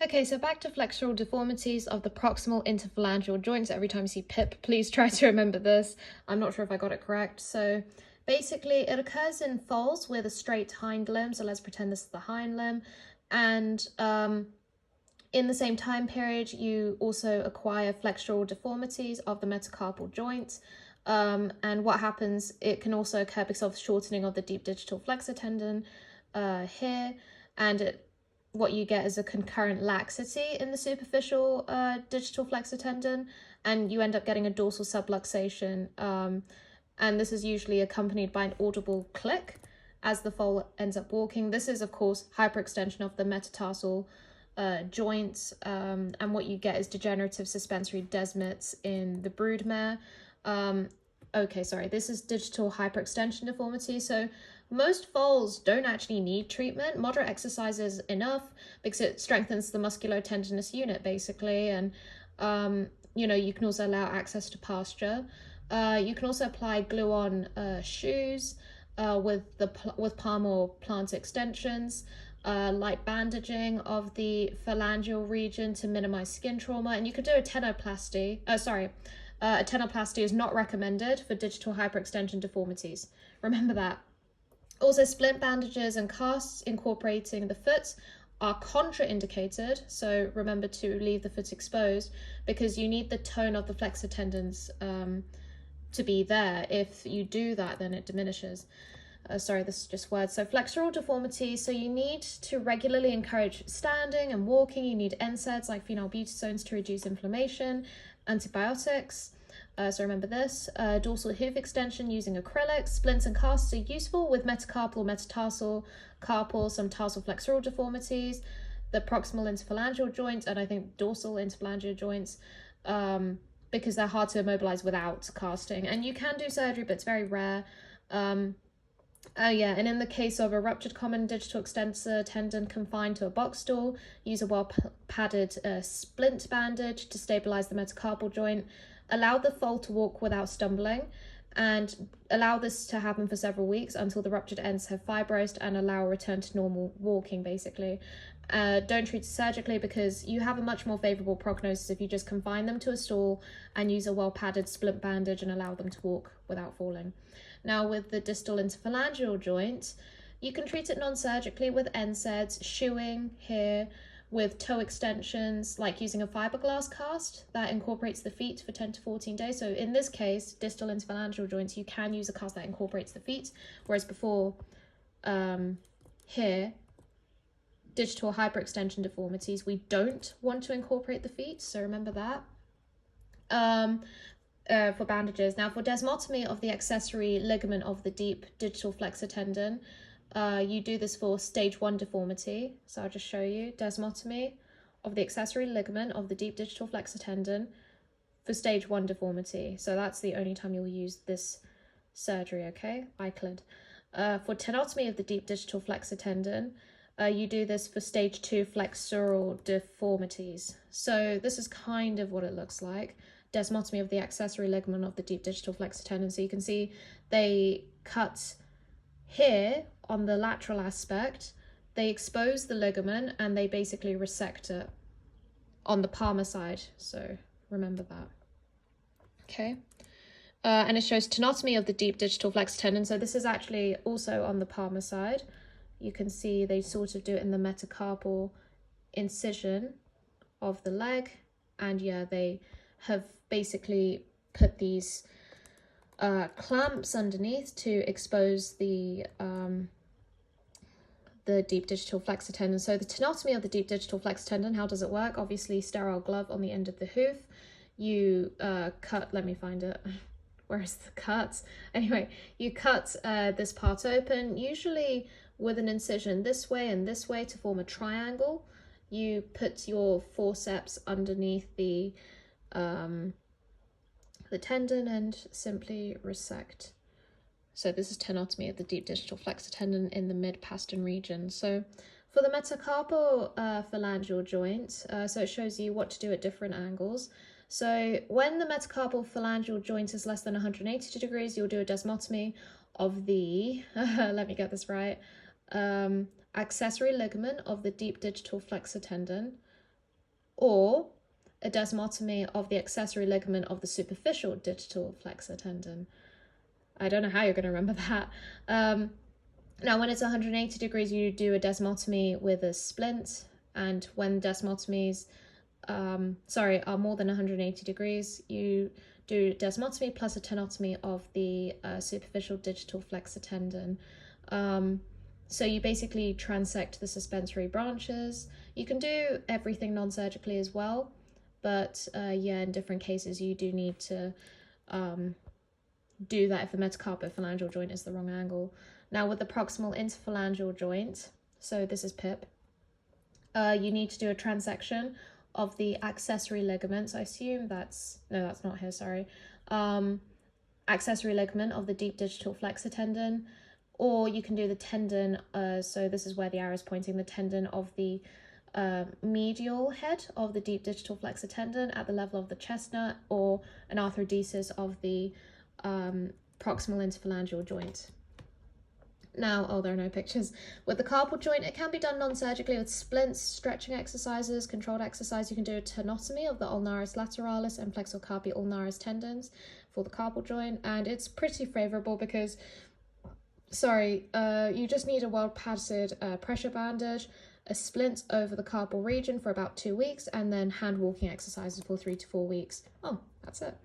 Okay, so back to flexural deformities of the proximal interphalangeal joints. Every time you see PIP, please try to remember this. I'm not sure if I got it correct. So basically, it occurs in foals with a straight hind limb. So let's pretend this is the hind limb. And in the same time period, you also acquire flexural deformities of the metacarpal joint. And what happens, it can also occur because of shortening of the deep digital flexor tendon here, and what you get is a concurrent laxity in the superficial digital flexor tendon, and you end up getting a dorsal subluxation. And this is usually accompanied by an audible click as the foal ends up walking. This is, of course, hyperextension of the metatarsal joints, and what you get is degenerative suspensory desmoids in the broodmare. This is digital hyperextension deformity. So most foals don't actually need treatment. Moderate exercise is enough because it strengthens the musculotendinous unit, basically. And, you can also allow access to pasture. You can also apply glue-on shoes with palm or plant extensions, light bandaging of the phalangeal region to minimize skin trauma. And you could do a tenoplasty. A tenoplasty is not recommended for digital hyperextension deformities. Remember that. Also, splint bandages and casts incorporating the foot are contraindicated. So remember to leave the foot exposed because you need the tone of the flexor tendons to be there. If you do that, then it diminishes. This is just words. So flexural deformity. So you need to regularly encourage standing and walking. You need NSAIDs like phenylbutozones to reduce inflammation, antibiotics. So remember this. Dorsal hoof extension using acrylics. Splints and casts are useful with metacarpal, metatarsal, carpal, some tarsal flexural deformities, the proximal interphalangeal joints, and I think dorsal interphalangeal joints, because they're hard to immobilize without casting. And you can do surgery, but it's very rare. And in the case of a ruptured common digital extensor tendon confined to a box stool, use a well-padded splint bandage to stabilize the metacarpal joint. Allow the foal to walk without stumbling, and allow this to happen for several weeks until the ruptured ends have fibrosed, and allow a return to normal walking, basically. Don't treat it surgically because you have a much more favorable prognosis if you just confine them to a stool and use a well-padded splint bandage and allow them to walk without falling. Now, with the distal interphalangeal joint, you can treat it non-surgically with NSAIDs, shoeing here, with toe extensions, like using a fiberglass cast that incorporates the feet for 10 to 14 days. So in this case, distal interphalangeal joints, you can use a cast that incorporates the feet, whereas before here, digital hyperextension deformities, we don't want to incorporate the feet, so remember that. For bandages. Now, for desmotomy of the accessory ligament of the deep digital flexor tendon, you do this for stage 1 deformity. So I'll just show you desmotomy of the accessory ligament of the deep digital flexor tendon for stage 1 deformity. So that's the only time you'll use this surgery, okay? ICLID. For tenotomy of the deep digital flexor tendon, you do this for stage 2 flexural deformities. So this is kind of what it looks like. Desmotomy of the accessory ligament of the deep digital flexor tendon. So you can see they cut here on the lateral aspect, they expose the ligament and they basically resect it on the palmar side. So remember that. Okay. And it shows tenotomy of the deep digital flexor tendon. So this is actually also on the palmar side. You can see they sort of do it in the metacarpal incision of the leg. And yeah, they have basically put these clamps underneath to expose the deep digital flexor tendon. So the tenotomy of the deep digital flexor tendon, how does it work? Obviously, sterile glove on the end of the hoof. You cut, let me find it. Where's the cut? Anyway, you cut this part open, usually with an incision this way and this way to form a triangle. You put your forceps underneath the tendon and simply resect. So this is tenotomy of the deep digital flexor tendon in the mid-pastern region. So for the metacarpal phalangeal joint, so it shows you what to do at different angles. So when the metacarpal phalangeal joint is less than 180 degrees, you'll do a desmotomy of the, let me get this right, accessory ligament of the deep digital flexor tendon or a desmotomy of the accessory ligament of the superficial digital flexor tendon. I don't know how you're going to remember that. Now, when it's 180 degrees, you do a desmotomy with a splint, and when desmotomies are more than 180 degrees, you do desmotomy plus a tenotomy of the superficial digital flexor tendon. So you basically transect the suspensory branches. You can do everything non-surgically as well, but yeah, in different cases you do need to do that if the metacarpophalangeal joint is the wrong angle. Now with the proximal interphalangeal joint, so this is PIP, you need to do a transection of the accessory ligaments. I assume that's not here, sorry. Accessory ligament of the deep digital flexor tendon, or you can do the tendon, so this is where the arrow is pointing, the tendon of the medial head of the deep digital flexor tendon at the level of the chestnut, or an arthrodesis of the proximal interphalangeal joint. Now, there are no pictures. With the carpal joint, it can be done non-surgically with splints, stretching exercises, controlled exercise. You can do a tenotomy of the ulnaris lateralis and flexor carpi ulnaris tendons for the carpal joint, and it's pretty favorable because, you just need a well-padded pressure bandage, a splint over the carpal region for about 2 weeks, and then hand walking exercises for 3 to 4 weeks. Oh, that's it.